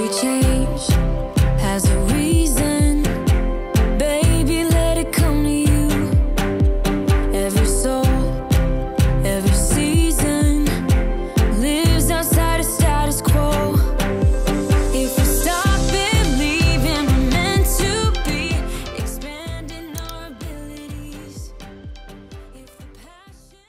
Every change has a reason. Baby, let it come to you. Every soul, every season lives outside of status quo. If we stop believing we're meant to be, expanding our abilities. If the passion...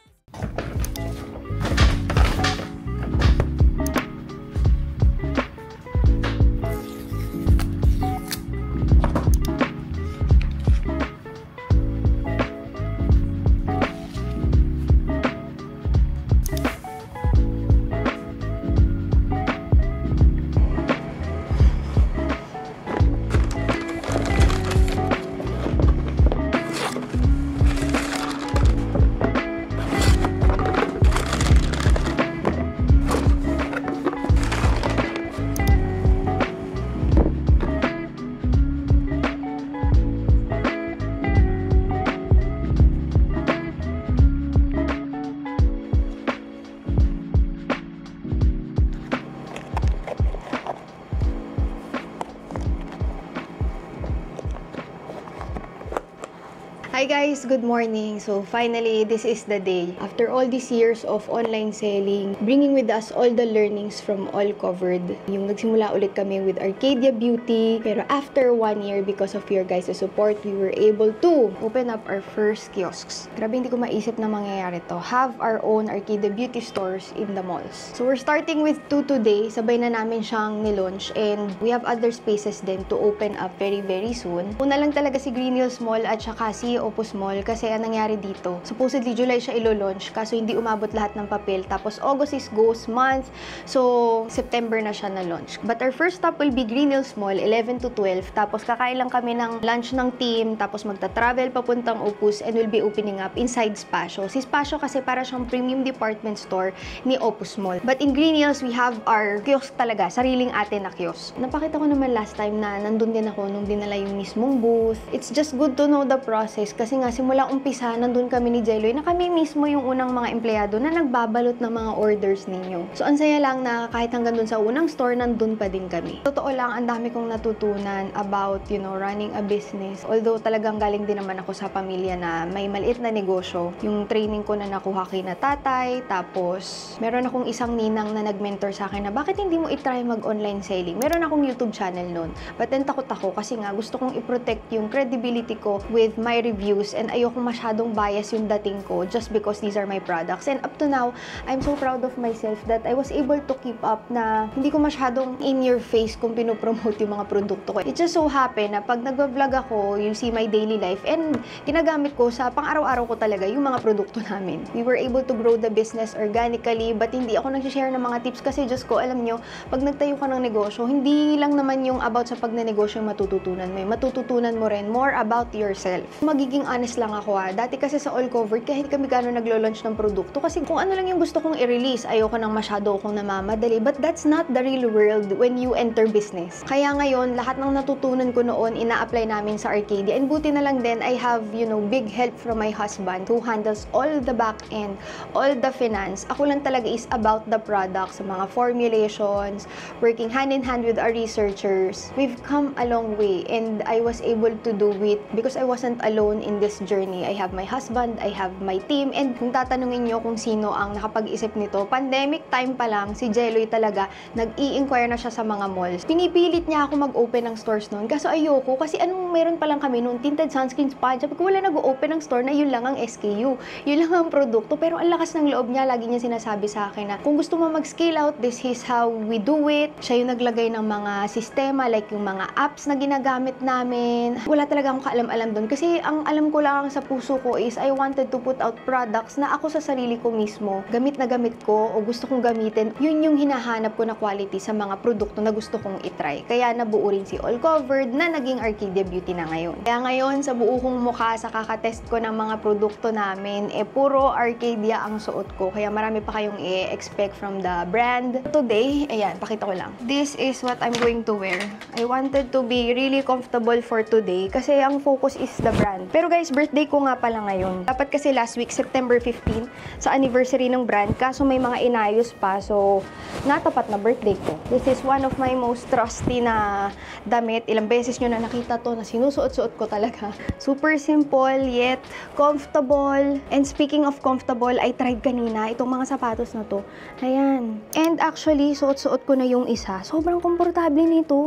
Hi guys! Good morning! So finally, this is the day. After all these years of online selling, bringing with us all the learnings from All Covered. Yung nagsimula ulit kami with Arcadia Beauty. Pero after 1 year, because of your guys' support, we were able to open up our first kiosks. Grabe, hindi ko maisip na mangyayari to. Have our own Arcadia Beauty stores in the malls. So we're starting with 2 today. Sabay na namin siyang nilaunch. And we have other spaces din to open up very soon. Una lang talaga si Green Hills Mall at saka si Opus Mall kasi ang nangyari dito, supposedly July siya ilo-launch kaso hindi umabot lahat ng papel. Tapos August is ghost month, so September na siya na-launch. But our first stop will be Green Hills Mall, 11 to 12. Tapos kakain lang kami ng lunch ng team, tapos magta-travel papuntang Opus and we'll be opening up inside Spasio. Si Spasio kasi para siyang premium department store ni Opus Mall. But in Green Hills, we have our kiosk talaga, sariling atin na kiosk. Napakita ko naman last time na nandun din ako nung dinala yung mismong booth. It's just good to know the process kasi nga simula umpisa nandun kami ni Jeloy na kami mismo yung unang mga empleyado na nagbabalot ng mga orders ninyo. So ang saya lang na kahit hanggang dun sa unang store nandun pa din kami. Totoo lang, ang dami kong natutunan about, you know, running a business. Although talagang galing din naman ako sa pamilya na may maliit na negosyo. Yung training ko na nakuha kay na tatay, tapos meron akong isang ninang na nag-mentor sa akin na bakit hindi mo i-try mag-online selling. Meron akong YouTube channel noon. But then takot ako kasi nga gusto kong i-protect yung credibility ko with my reviews and ayokong masyadong bias yung dating ko just because these are my products. And up to now, I'm so proud of myself that I was able to keep up na hindi ko masyadong in your face kung pinopromote yung mga produkto ko. It just so happen na pag nagbablog ako, you see my daily life and ginagamit ko sa pang-araw-araw ko talaga yung mga produkto namin. We were able to grow the business organically but hindi ako nag-share ng mga tips kasi just ko, alam nyo, pag nagtayo ka ng negosyo, hindi lang naman yung about sa pagnenegosyo yung matututunan mo. Matututunan mo rin more about yourself. Magiging honest lang ako dati kasi sa All Covered, kahit kami gano'n naglo-launch ng produkto kasi kung ano lang yung gusto kong i-release, ayoko nang masyado akong namamadali. But that's not the real world when you enter business. Kaya ngayon, lahat ng natutunan ko noon, ina-apply namin sa Arcadia. And buti na lang din, I have, you know, big help from my husband who handles all the back end, all the finance. Ako lang talaga is about the products, mga formulations, working hand in hand with our researchers. We've come a long way and I was able to do it because I wasn't alone in this journey. I have my husband, I have my team, and kung tatanungin nyo kung sino ang nakapag-isip nito, pandemic time pa lang, si Jeloy talaga, nag-i-inquire na siya sa mga malls. Pinipilit niya ako mag-open ng stores noon, kaso ayoko, kasi anong meron pa lang kami noon, tinted sunscreens pa, sabi ko wala nag-open ng store na yun lang ang SKU, yun lang ang produkto, pero ang lakas ng loob niya, lagi niya sinasabi sa akin na, kung gusto mo mag-scale out, this is how we do it. Siya yung naglagay ng mga sistema, like yung mga apps na ginagamit namin. Wala talaga akong kaalam-alam doon, kasi ang alam ko lang sa puso ko is I wanted to put out products na ako sa sarili ko mismo, gamit na gamit ko o gusto kong gamitin, yun yung hinahanap ko na quality sa mga produkto na gusto kong itry. Kaya nabuo rin si All Covered na naging Arcadia Beauty na ngayon. Kaya ngayon, sa buo kong mukha, sa kakatest ko ng mga produkto namin, puro Arcadia ang suot ko. Kaya marami pa kayong i-expect from the brand. Today, ayan, pakita ko lang. This is what I'm going to wear. I wanted to be really comfortable for today kasi ang focus is the brand. Pero Pero guys, birthday ko nga pala ngayon. Dapat kasi last week, September 15, sa anniversary ng brand. Kaso may mga inayos pa. So, natapat na birthday ko. This is one of my most trusty na damit. Ilang beses nyo na nakita to na sinusuot-suot ko talaga. Super simple, yet comfortable. And speaking of comfortable, I tried kanina itong mga sapatos na to. Ayan. And actually, suot-suot ko na yung isa. Sobrang komportable nito.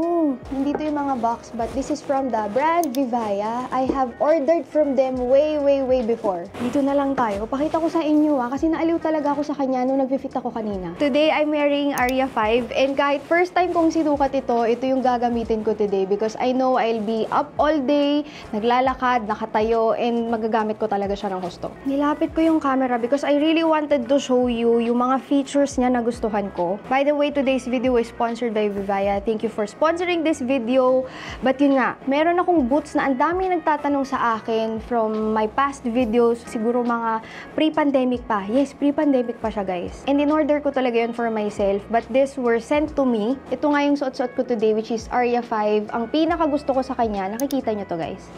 Nandito yung mga box, but this is from the brand Vivaya. I have ordered from them way before. Dito na lang tayo. Pakita ko sa inyo kasi naaliw talaga ako sa kanya nung nag-fit ako kanina. Today, I'm wearing Aria 5 and kahit first time kong sinukat ito yung gagamitin ko today because I know I'll be up all day, naglalakad, nakatayo, and magagamit ko talaga siya ng gusto. Nilapit ko yung camera because I really wanted to show you yung mga features niya na gustuhan ko. By the way, today's video is sponsored by Vivaya. Thank you for sponsoring this video. But yun nga, meron akong boots na ang dami nagtatanong sa akin from my past videos, siguro mga pre-pandemic pa. Yes, pre-pandemic pa siya guys. And in-order ko talaga yun for myself, but this were sent to me. Ito nga yung suot-suot ko today, which is Aria 5. Ang pinaka gusto ko sa kanya, nakikita nyo to guys.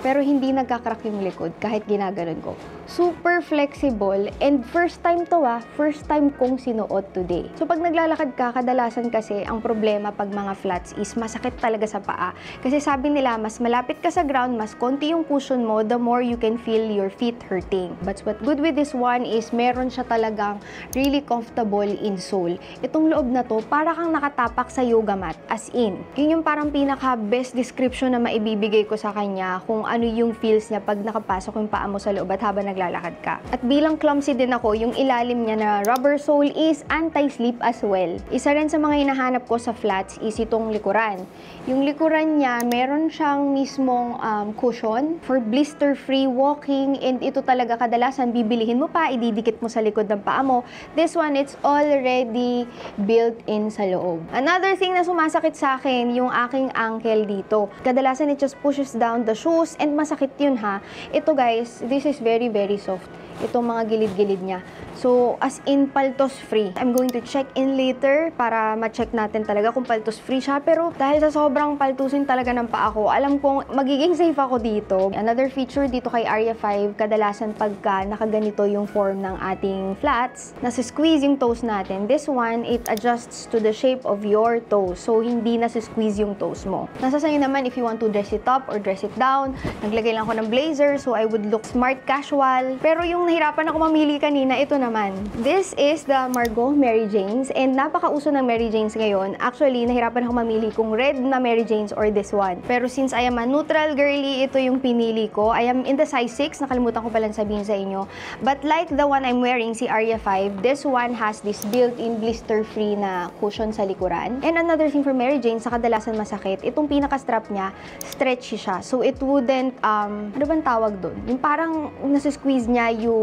Pero hindi nagkakrak yung likod kahit ginaganon ko. Super flexible and first time to first time kong sinuot today. So pag naglalakad ka, kadalasan kasi ang problema pag mga flats is masakit talaga sa paa. Kasi sabi nila, mas malapit ka sa ground, mas konti yung cushion mo, the more you can feel your feet hurting. But what's good with this one is meron siya talagang really comfortable insole. Itong loob na to, para kang nakatapak sa yoga mat, as in. Yun yung parang pinaka best description na maibibigay ko sa kanya kung ano yung feels niya pag nakapasok yung paa mo sa loob at habang naglalakad ka. At bilang clumsy din ako, yung ilalim niya na rubber sole is anti-slip as well. Isa rin sa mga hinahanap ko sa flats is itong likuran. Yung likuran niya, meron siyang mismong cushion for blister-free walking, and ito talaga kadalasan bibilihin mo pa, ididikit mo sa likod ng paa mo. This one, it's already built-in sa loob. Another thing na sumasakit sa akin, yung aking ankle dito. Kadalasan it just pushes down the shoes and masakit yun ha. Ito guys, this is very soft. Itong mga gilid-gilid niya. So, as in, paltos free. I'm going to check in later para ma-check natin talaga kung paltos free siya. Pero dahil sa sobrang paltusin talaga ng paa ko, alam kong magiging safe ako dito. Another feature dito kay Aria 5, kadalasan pagka nakaganito yung form ng ating flats, nasa-squeeze yung toes natin. This one, it adjusts to the shape of your toes. So, hindi nasa-squeeze yung toes mo. Nasa sa'yo naman if you want to dress it up or dress it down. Naglagay lang ako ng blazer, so I would look smart casual. Pero yung nahirapan ako mamili kanina, ito naman. This is the Margot Mary Janes, and napakauso ng Mary Janes ngayon. Actually, nahirapan ako mamili kung red na Mary Janes or this one. Pero since I am a neutral girly, ito yung pinili ko. I am in the size 6, nakalimutan ko palang sabihin sa inyo. But like the one I'm wearing, si Aria 5, this one has this built-in blister-free na cushion sa likuran. And another thing for Mary Jane, sa kadalasan masakit, itong pinaka-strap niya, stretchy siya. So it wouldn't, ano bang tawag doon? Yung parang nasa-squeeze niya yung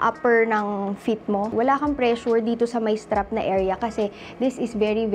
upper ng feet mo. Wala kang pressure dito sa may strap na area kasi this is very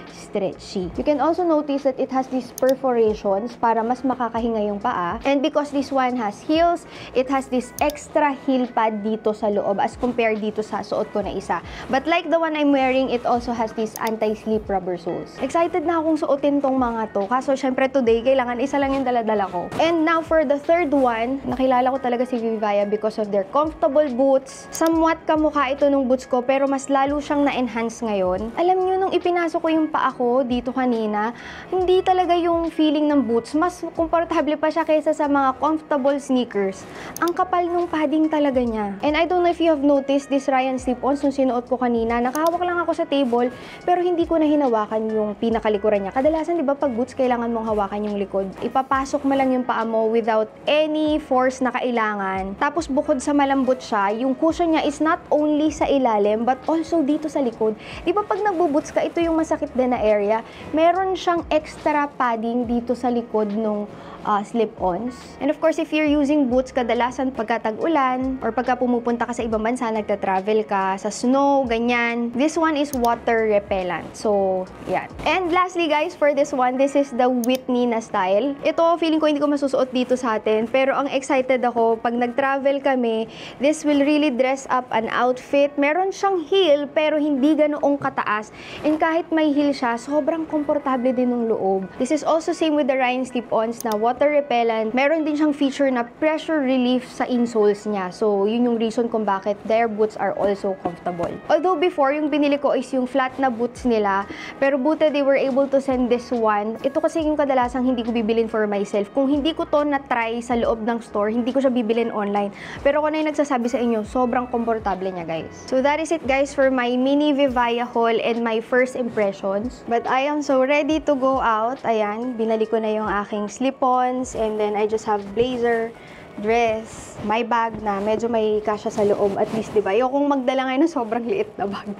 stretchy. You can also notice that it has these perforations para mas makakahinga yung paa. And because this one has heels, it has this extra heel pad dito sa loob as compared dito sa suot ko na isa. But like the one I'm wearing, it also has this anti-slip rubber soles. Excited na akong suotin tong mga to. Kaso syempre today, kailangan isa lang yung dala-dala ko. And now for the third one, nakilala ko talaga si Vivaya because of their comfortable boots. Somewhat kamukha ito nung boots ko pero mas lalo siyang na-enhance ngayon. Alam nyo, nung ipinasok ko yung paa ko dito kanina, hindi talaga yung feeling ng boots. Mas komportable pa siya kaysa sa mga comfortable sneakers. Ang kapal nung padding talaga niya. And I don't know if you have noticed this Ryan slip-ons nung sinuot ko kanina. Nakahawak lang ako sa table pero hindi ko na hinawakan yung pinakalikuran niya. Kadalasan, di ba, pag boots, kailangan mong hawakan yung likod. Ipapasok mo lang yung paa mo without any force na kailangan. Tapos bukod sa malambot siya, yung cushion niya is not only sa ilalim but also dito sa likod. Di ba pag nagbo-boots ka, ito yung masakit din na area. Meron siyang extra padding dito sa likod nung slip-ons. And of course, if you're using boots, kadalasan pagka tag-ulan or pagka pumupunta ka sa ibang bansa, nagta-travel ka sa snow, ganyan. This one is water repellent. So, yan. And lastly guys, for this one, this is the Whitney na style. Ito, feeling ko hindi ko ko masusuot dito sa atin. Pero ang excited ako, pag nag-travel kami, this will really dress up an outfit. Meron siyang heel, pero hindi ganoong kataas. And kahit may heel siya, sobrang komportable din ng loob. This is also same with the Ryan slip-ons na water repellent. Meron din siyang feature na pressure relief sa insoles niya. So, yun yung reason kung bakit their boots are also comfortable. Although before, yung binili ko is yung flat na boots nila, pero buti they were able to send this one. Ito kasi yung kadalasang hindi ko bibilin for myself. Kung hindi ko to na-try sa loob ng store, hindi ko siya bibilin online. Pero ako na yung nagsasabi sa inyo, sobrang komportable niya, guys. So that is it, guys, for my mini Vivaya haul and my first impressions. But I am so ready to go out. Ayan, binali ko na yung aking slip-ons, and then I just have blazer, dress, my bag na medyo may kasya sa loob. At least, diba? Ayokong magdala ngayon ng sobrang liit na bag.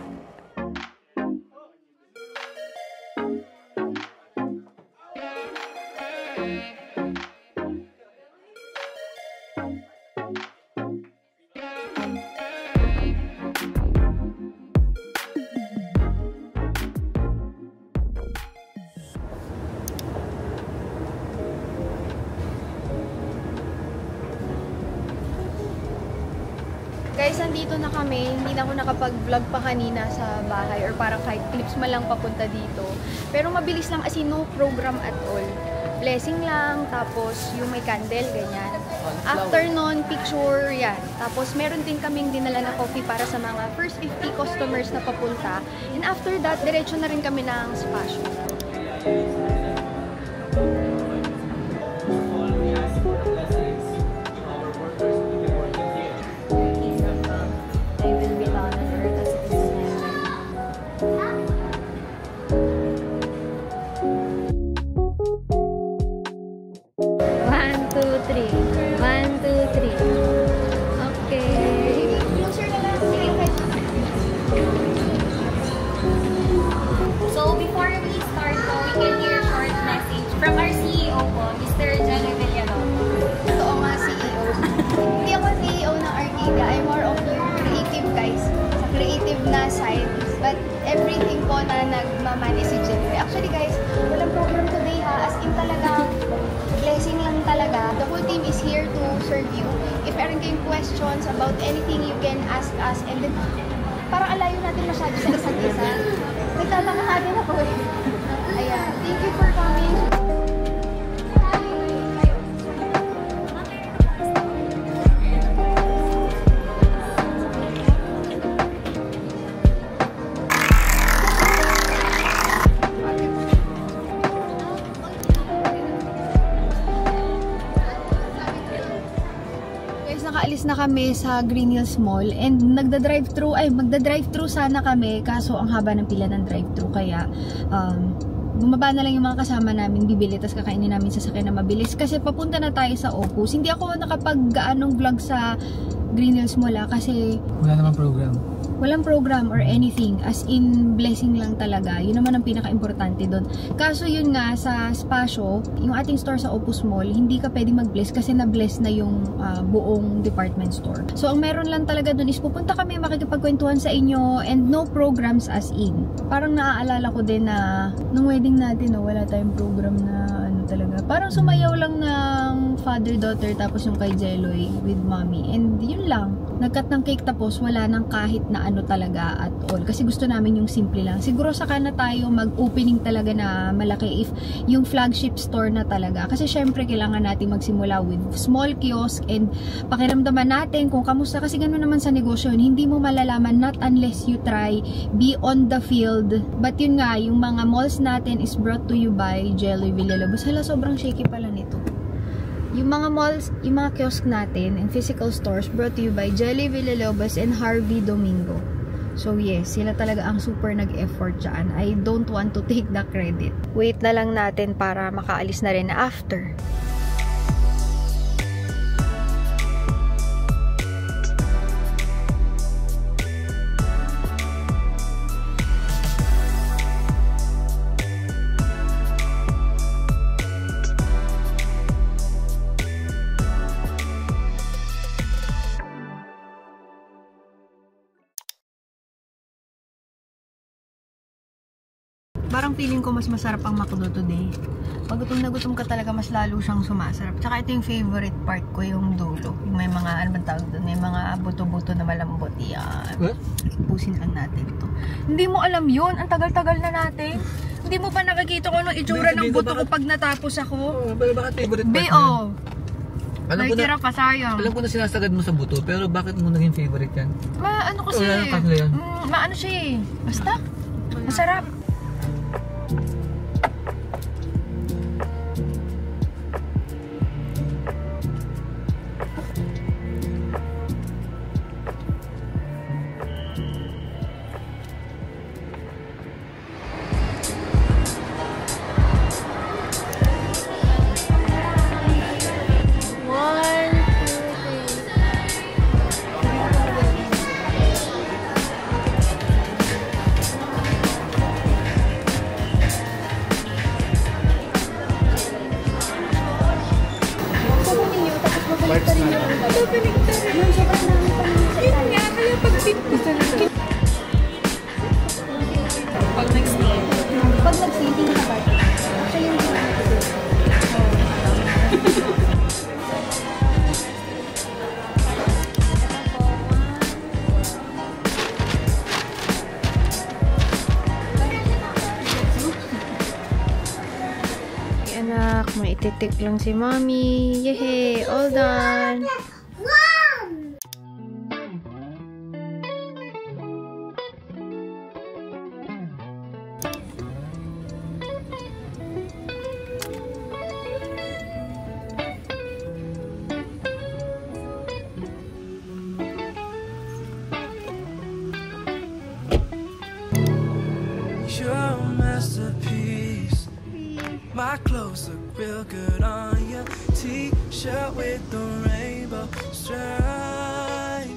Guys, nandito na kami. Hindi na ako nakapag-vlog pa kanina sa bahay or parang kahit clips man lang papunta dito. Pero mabilis lang, as in no program at all. Blessing lang, tapos yung may candle, ganyan. After nun, picture, yan. Tapos meron din kaming dinala na coffee para sa mga first 50 customers na papunta. And after that, diretso na rin kami ng spa show. Na side, but everything po na nagmamanage si Jelly. Actually guys, walang program today ha, as in talaga, blessing lang talaga. The whole team is here to serve you. If meron kayong questions about anything, you can ask us, and then parang alayo natin masyado sa isa't isa. Nagtataka natin ako eh. Ayan, thank you for coming. Nakaalis na kami sa Green Hills Mall and magda-drive-thru sana kami, kaso ang haba ng pila ng drive-thru, kaya bumaba na lang yung mga kasama namin, bibili, tapos kakainin namin sa sakyan na mabilis kasi papunta na tayo sa Opus. Hindi ako nakapag-gaanong vlog sa Green Hills Mall kasi wala namang program. Walang program or anything, as in blessing lang talaga. Yun naman ang pinaka-importante doon. Kaso yun nga, sa spa show, yung ating store sa Opus Mall, hindi ka pwedeng mag-bless kasi na-bless na yung buong department store. So ang meron lang talaga doon is pupunta kami, makikipagkwentuhan sa inyo, and no programs as in. Parang naaalala ko din na nung wedding natin, wala tayong program na talaga. Parang sumayaw lang ng father-daughter, tapos yung kay Jeloy with mommy, and yun lang. Nag-cut ng cake, tapos wala nang kahit na ano talaga at all. Kasi gusto namin yung simple lang. Siguro saka na tayo mag-opening talaga na malaki if yung flagship store na talaga. Kasi syempre kailangan natin magsimula with small kiosk and pakiramdaman natin kung kamusta. Kasi gano'n naman sa negosyo, hindi mo malalaman not unless you try, be on the field. But yun nga, yung mga malls natin is brought to you by Jelly Villalobos. Hala, sobrang shaky pala nito. Yung mga malls, yung mga kiosk natin and physical stores brought to you by Jelly Villalobos and Harvey Domingo. So yes, sila talaga ang super nag-effort dyan. I don't want to take the credit. Wait na lang natin para makaalis na rin after. Parang feeling ko mas masarap ang McDo today. Pag gutom na gutom ka talaga, mas lalo siyang sumasarap. Tsaka ito yung favorite part ko, yung dulo. Yung may mga, ano bang tawag doon? May mga buto-buto na malambot. Yan. What? Pusin lang natin ito. Hindi mo alam yun. Ang tagal-tagal na natin. Hindi mo pa nakikita ko nung itsura ng buto ko pag natapos ako. Oo, bakit favorite part B.O. Alam May ko tira na, pa, sayang. alam ko na sinasagad mo sa buto, pero bakit mo naging favorite yan? Ano kasi, Wala na kanila yan. maano siya eh. Basta, masarap. Pag nag-feeding ka ba? Actually, hindi na natin. Anak, may ititik lang si mommy. Yehey! All done! You're a masterpiece. My clothes look real good on your t-shirt with the rainbow stripe.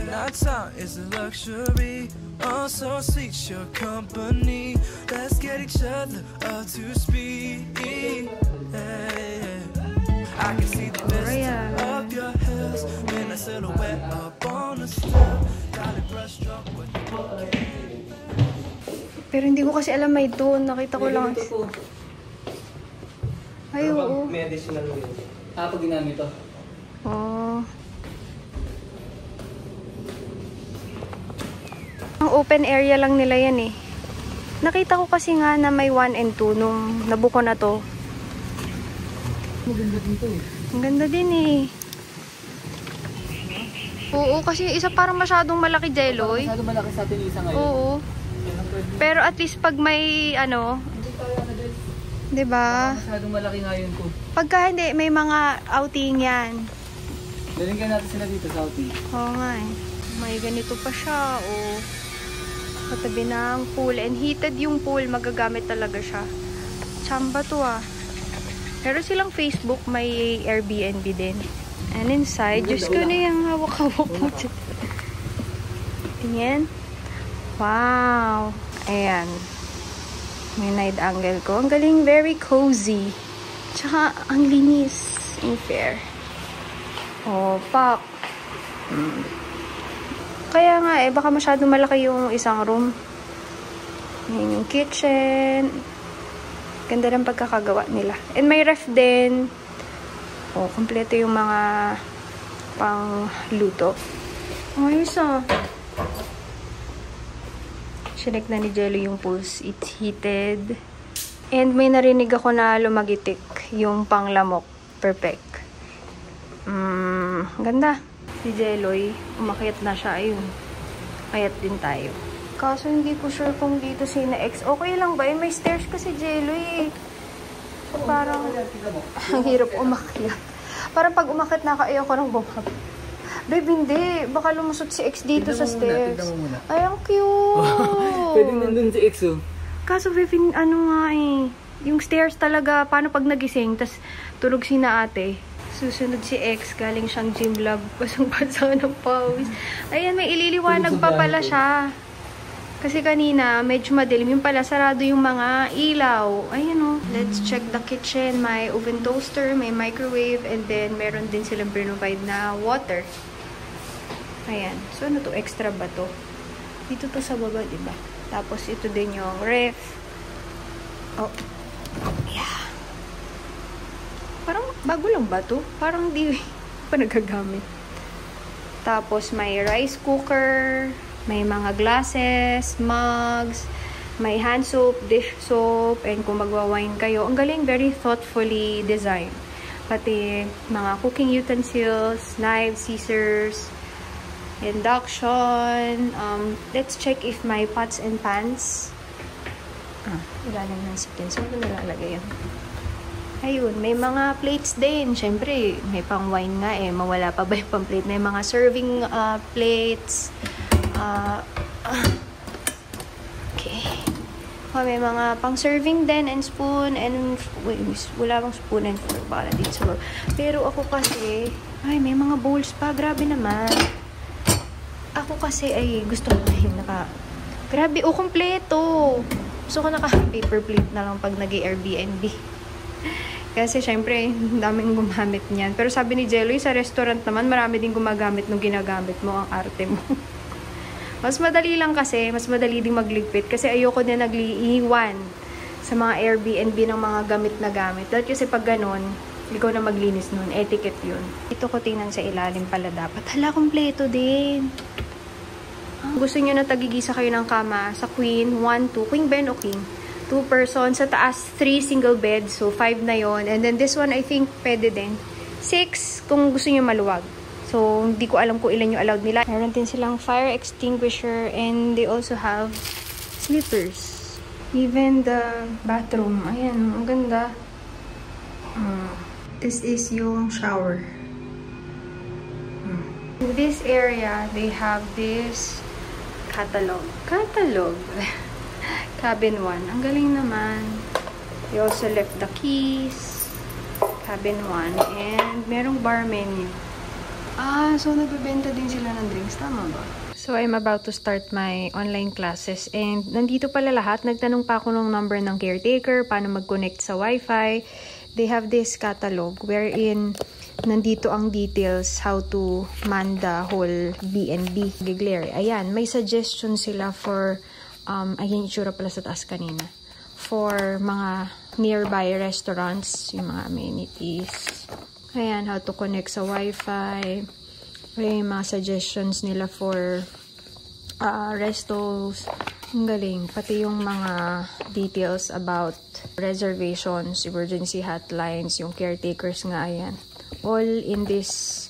Nighttime is a luxury. Oh, so sweet your company. Let's get each other up to speed. I can see the best of your hairs when a silhouette up on the step. Got it brush stroke with the bouquet. Pero hindi ko kasi alam may doon. Nakita ko lang. Ay, oo. Medicinal oil. Pag ginamit to? Oh. Ang open area lang nila yan eh. Nakita ko kasi nga na may 1 and 2 nung nabuko na to. Maganda din to eh. Ang ganda din eh. Oo, kasi isa parang masyadong malaki, Jeloy. Masyado malaki sa atin isa ngayon. Oo. Pero at least pag may ano, diba? Masyadong malaki ngayon ko. Pagka hindi, may mga outing yan. Daling natin sila dito sa outing. Oo nga eh. May ganito pa siya, o katabi ng pool. And heated yung pool, magagamit talaga siya. Chamba to ah. Pero silang Facebook, may Airbnb din. And inside, Diyos ko na yung hawak-hawak mo dyan. Tingin. Wow! Ayan. May night angle ko. Ang galing, very cozy. Tsaka, ang linis. Ang fair. Oh, pak. Kaya nga baka masyadong malaki yung isang room. Ayan yung kitchen. Ganda ng pagkakagawa nila. And may ref din. Oh, kompleto yung mga pang luto. Ayos ah. Sinek na ni Jello yung pulse. It's heated. And may narinig ako na lumagitik yung panglamok. Perfect. Ganda. Si Jelloy, umakyat na siya. Ayun. Ayat din tayo. Kaso hindi ko sure kung dito si na X. Okay lang ba? May stairs kasi Jelloy eh. So, parang ang hirap umakyat. Parang pag umakyat na ayaw ko nang bumaba. Babe, hindi. Baka lumusot si X dito sa stairs. Tignan mo muna. Ay, ang cute. Pwede nandun si EXO. Kaso, babe, ano nga eh. Yung stairs talaga, paano pag nagising, tas tulog si na ate. Susunod si X, galing siyang gym lab. Pasang-pasa ng pawis. Ayan, may ililiwanag pa pala siya. Kasi kanina, medyo madilim. Yung pala, sarado yung mga ilaw. Ayan o. Let's check the kitchen. May oven toaster, may microwave, and then meron din silang provide na water. Ayan. So, ano to? Extra ba to? Dito to sa baba, diba? Tapos, ito din yung ref. Oh. Yeah. Parang bago lang ba to? Parang di pa nagagamit. Tapos may rice cooker, may mga glasses, mugs, may hand soap, dish soap, and kung magwa-wine kayo, ang galing, very thoughtfully designed. Pati mga cooking utensils, knives, scissors, induction. Let's check if my pots and pans. Ilalim ng sikin. Saan ko nalalagay yan? Ayun, may mga plates din. Siyempre, may pang wine nga eh. Mawala pa ba yung pang plate? May mga serving plates. Okay. May mga pang serving din and spoon and... Wait, wala bang spoon and fork. Baka na dito sa... Pero ako kasi... Ay, may mga bowls pa. Grabe naman. Ako kasi ay gusto ko yung naka... Grabe, kompleto. Gusto ko naka-paper plate na lang pag nag-Airbnb. Kasi syempre, daming gumamit niyan. Pero sabi ni Jello, sa restaurant naman, marami din gumagamit nung ginagamit mo ang arte mo. Mas madali lang kasi, mas madali din magligpit. Kasi ayoko din nagliiwan sa mga Airbnb ng mga gamit na gamit. Dahil kasi pag ganun, ikaw na maglinis nun. Etiquette yun. Ito ko tingnan sa ilalim pala dapat. Hala, kompleto din. Gusto nyo na tagigisa kayo ng kama sa queen, 1, 2, queen ben o king? 2 person. Sa taas, 3 single beds. So, 5 na yon. And then this one, I think, pwede din. 6 kung gusto nyo maluwag. So, hindi ko alam kung ilan yung allowed nila. Meron din silang fire extinguisher and they also have slippers. Even the bathroom. Ayan, ang ganda. This is yung shower. In this area, they have this catalog. Cabin 1. Ang galing naman. They also left the keys. Cabin 1. And merong bar menu. So nagbebenta din sila ng drinks. Tama ba? So I'm about to start my online classes. And nandito pala lahat. Nagtanong pa ako ng number ng caretaker, paano mag-connect sa wifi. They have this catalog wherein nandito ang details how to man the whole B&B. Giglere. Ayan, may suggestion sila for ayan, itsura pala sa taas kanina. For mga nearby restaurants, yung mga amenities. Ayan, how to connect sa wifi. May mga suggestions nila for restos. Ang galing. Pati yung mga details about reservations, emergency hotlines, yung caretakers nga, ayan. All in this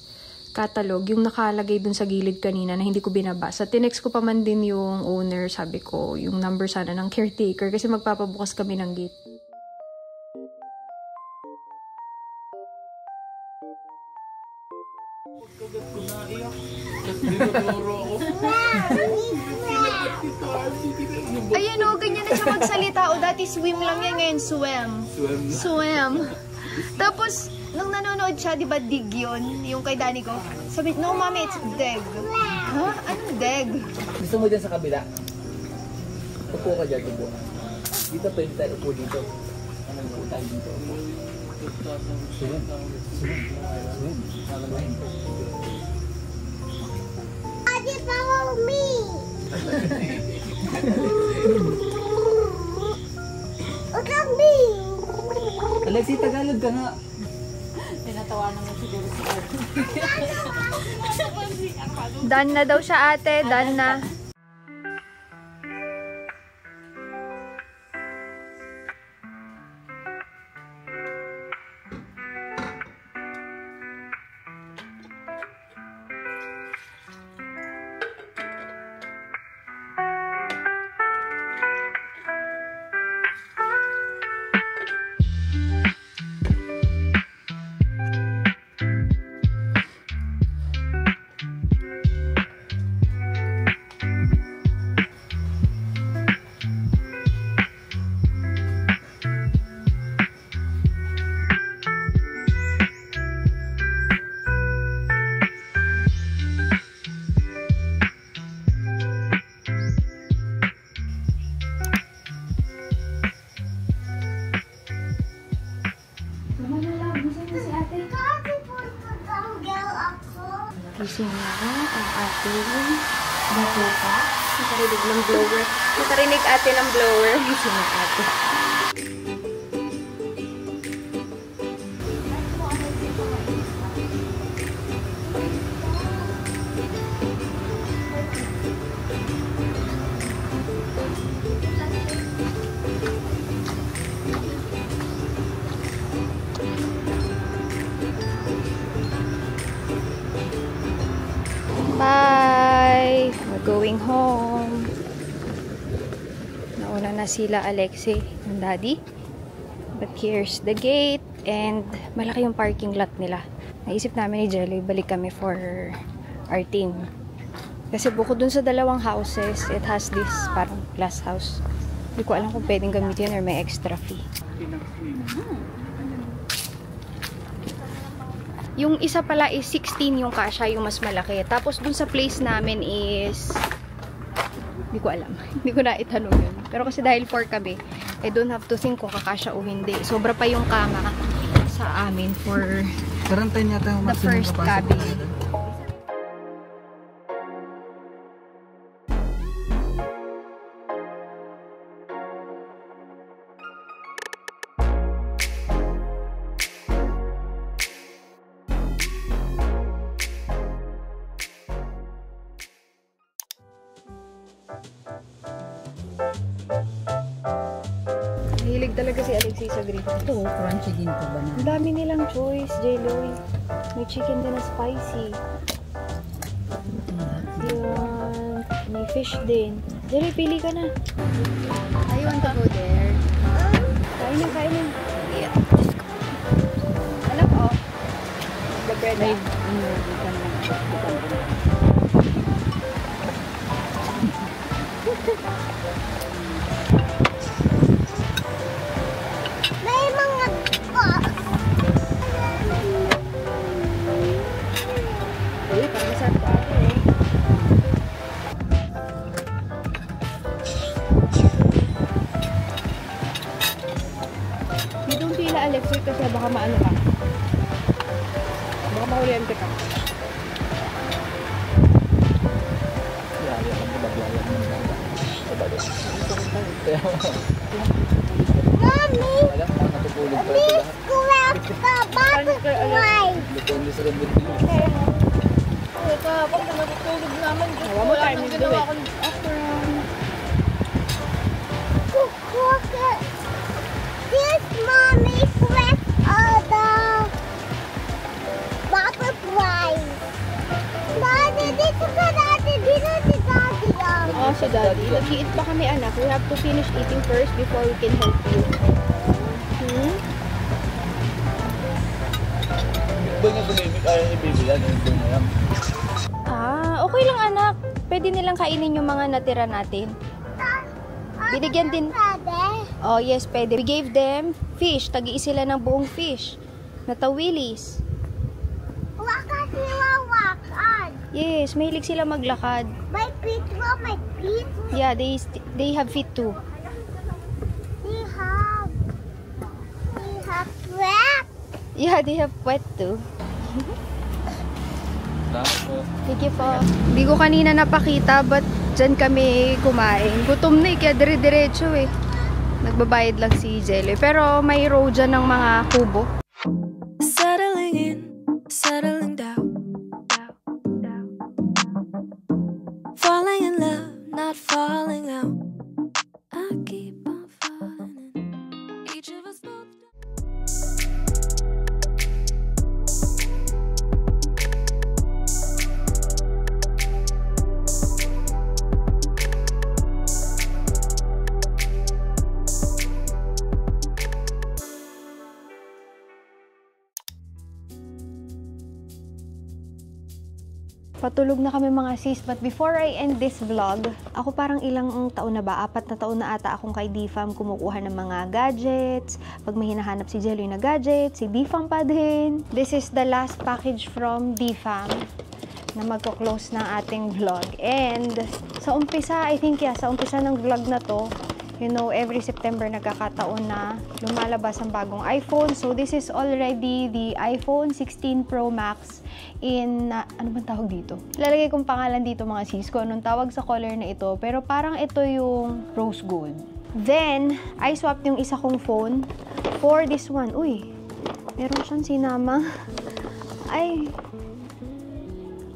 catalog, yung nakalagay dun sa gilid kanina na hindi ko binabasa. Tinext ko pa man din yung owner, sabi ko, yung number sana ng caretaker kasi magpapabukas kami ng gate. Ayan o, ganyan na siya magsalita. O, dati swim lang yan, ngayon swim. Tapos, nung nanonood siya, di ba dig yun? Yung kay Danny ko. Sabi, no mommy, it's deg. Ha? Anong deg? Gusto mo dyan sa kabila? Upo ka dyan, upo. Dito pwede tayo upo dito. Anong upo tayo dito? Swim. Daddy, follow me! Look at me! Alexi, Tagalog ka nga. Tinatawanan mo siguro si Ate. Done na daw siya, ate. Done na. Gising na ang ating batuta. Nakarinig ng blower. Nakarinig ate ng blower. Gising na ate. na sila Alexei and Daddy. But here's the gate and malaki yung parking lot nila. Naisip namin ni Jelly, balik kami for our team. Kasi bukod dun sa dalawang houses, it has this parang glass house. Hindi ko alam kung pwedeng gamitin or may extra fee. Yung isa pala is 16 yung kasha, yung mas malaki. Tapos dun sa place namin is hindi ko alam. Hindi ko na itanong yun. Pero kasi dahil 4 kami, I don't have to think kung kakasya o hindi. Sobra pa yung kama sa amin for the first cabin. Hilig talaga si Alexei sa green. Ito, crunchy din po ba na? Ang dami nilang choice, Jelloy. May chicken din na spicy. Yan. May fish din. Jelloy, pili ka na. I want to go there. Kainin, kainin. Yeah. Alam ko. The bread na. May mga Uy, parang saan pa ako eh. Dito ang pila, Alexei, kasi baka maano ka. Baka makuryente ka. Mommy, Wala, natutulog pa ito please lahat. grab the butterfly. Lutuin din sila birthday. Ito, pag na matutulog naman, Wala mo time to do it. Cook it. This mommy grab the butterfly. Daddy, dito ka, Daddy. Dito si Daddy. Oh, si Daddy. Nag-eat pa kami, anak. We have to finish eating first before we can help you. Ba niya tumimik, ayaw ni baby lang, yung doon na yan. Ah, okay lang, anak. Pwede nilang kainin yung mga natira natin. Binigyan din. Daddy. Oh, yes, pwede. We gave them fish. Tagi sila ng buong fish. Natawilis. Wakas nila wakan. Yes, mahilig sila maglakad. My feet, my feet. Yeah, they have feet too. They have wrap. Yeah, they have wet too. Salamat po. Thank you po. Hindi ko kanina napakita, but dyan kami kumain. Gutom na eh, kaya dire-diretso eh. Nagbabayad lang si Jelly. Pero may row dyan ng mga kubo. Settling in, settling down. Falling in love, not falling out. I keep on falling in. Each of us both. Patulog na kami mga sis, but before I end this vlog, ako parang ilang taon na ba? 4 na taon na ata akong kay DFAM kumukuha ng mga gadgets. Pag may hinahanap si Jelly na gadget, si DFAM pa din. This is the last package from DFAM na magko-close ng ating vlog. And sa umpisa, I think sa umpisa ng vlog na to, you know, every September nagkakataon na lumalabas ang bagong iPhone. So, this is already the iPhone 16 Pro Max in, ano bang tawag dito? Lalagay kong pangalan dito mga sis ko, anong tawag sa color na ito. Pero parang ito yung rose gold. Then, I swapped yung isa kong phone for this one. Uy, meron siyang sinama. Ay,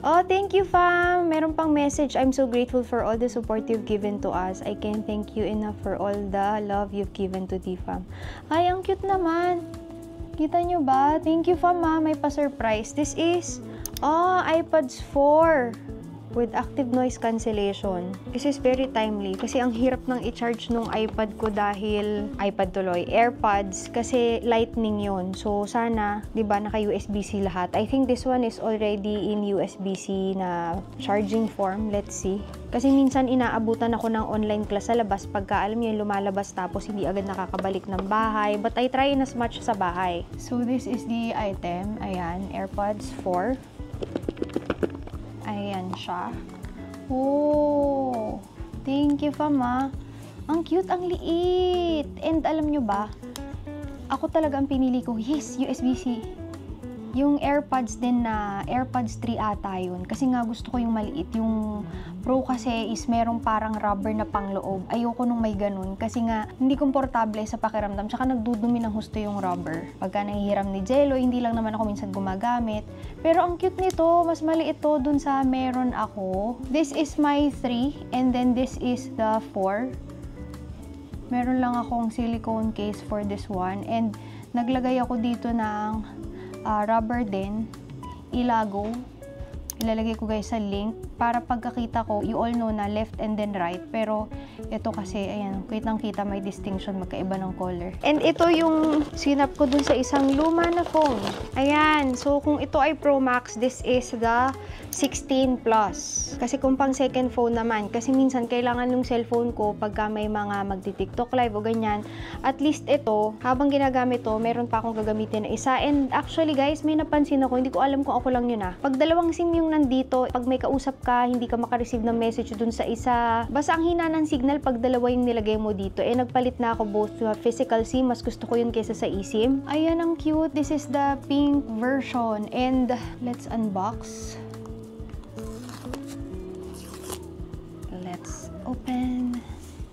oh, thank you, fam! Meron pang message. I'm so grateful for all the support you've given to us. I can't thank you enough for all the love you've given to DFAM. Ay, ang cute naman. Kita nyo ba? Thank you, fam, ma. May pa-surprise. This is, iPads 4. with active noise cancellation. This is very timely kasi ang hirap nang i-charge nung iPad ko dahil AirPods kasi lightning yon. So sana, 'di ba, naka USB-C lahat. I think this one is already in USB-C na charging form. Let's see. Kasi minsan inaabutan ako ng online class sa labas pagka alam niyo lumalabas tapos hindi agad nakakabalik ng bahay. But I try in as much sa bahay. So this is the item. Ayan, AirPods 4. Ayan siya. Oh, thank you, Fama. Ang cute, ang liit. And alam nyo ba, ako talaga ang pinili ko, yes, USB-C. Yung AirPods din na, AirPods 3 ata yun. Kasi nga gusto ko yung maliit. Yung Pro kasi is merong parang rubber na pangloob. Ayoko nung may ganun. Kasi nga, hindi komportable sa pakiramdam. Tsaka nagdudumi ng husto yung rubber. Pagka nahihiram ni Jello, hindi lang naman ako minsan gumagamit. Pero ang cute nito, mas maliit to dun sa meron ako. This is my 3 and then this is the 4. Meron lang akong silicone case for this one. And naglagay ako dito ng rubber din, ilago. Ilalagay ko guys sa link para pagkakita ko, you all know na left and then right. Pero ito kasi, ayan, kitang-kita may distinction, magkaiba ng color. And ito yung sinap ko dun sa isang luma na phone. Ayan, so kung ito ay Pro Max, this is the 16 Plus. Kasi kung pang second phone naman, kasi minsan kailangan ng cellphone ko pagka may mga magti-TikTok live o ganyan. At least ito, habang ginagamit to, meron pa akong gagamitin na isa. And actually guys, may napansin ako, hindi ko alam kung ako lang yun Pag dalawang SIM yung nandito, pag may kausap ka, hindi ka makareceive ng message dun sa isa. Basta ang hina ng signal pag dalawa yung nilagay mo dito. Eh, nagpalit na ako both to physical SIM. Mas gusto ko yun kaysa sa eSIM. Ayan, ang cute. This is the pink version. And let's unbox. Let's open.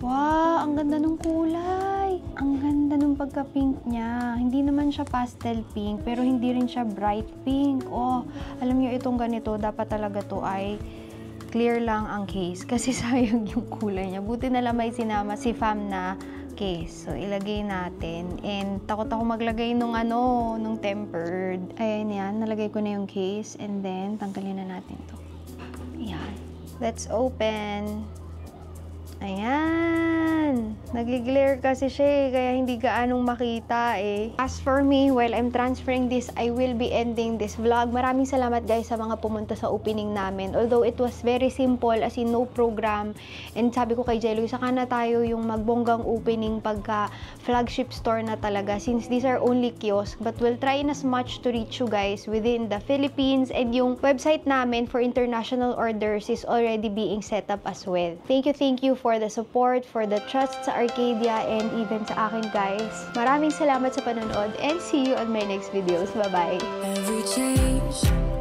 Wow, ang ganda ng kulay. Ang ganda ng pagka-pink niya. Hindi naman siya pastel pink, pero hindi rin siya bright pink. Oh, alam niyo itong ganito, dapat talaga to ay clear lang ang case. Kasi sayang yung kulay niya. Buti na lang may sinama si Fam na case. So, ilagay natin. And takot ako maglagay nung tempered. Ayan yan, nalagay ko na yung case. And then, tanggalin na natin to. Ayan. Let's open. Ayan. Nag-glare kasi siya kaya hindi gaanong makita As for me, while I'm transferring this, I will be ending this vlog. Maraming salamat guys sa mga pumunta sa opening namin. Although it was very simple, as in no program. And sabi ko kay Jello, saka na tayo yung magbonggang opening pagka flagship store na talaga. Since these are only kiosk. But we'll try in as much to reach you guys within the Philippines. And yung website namin for international orders is already being set up as well. Thank you for the support, for the trust sa Arcadia, and even sa akin guys. Maraming salamat sa panonood and see you on my next videos. Bye-bye! Every change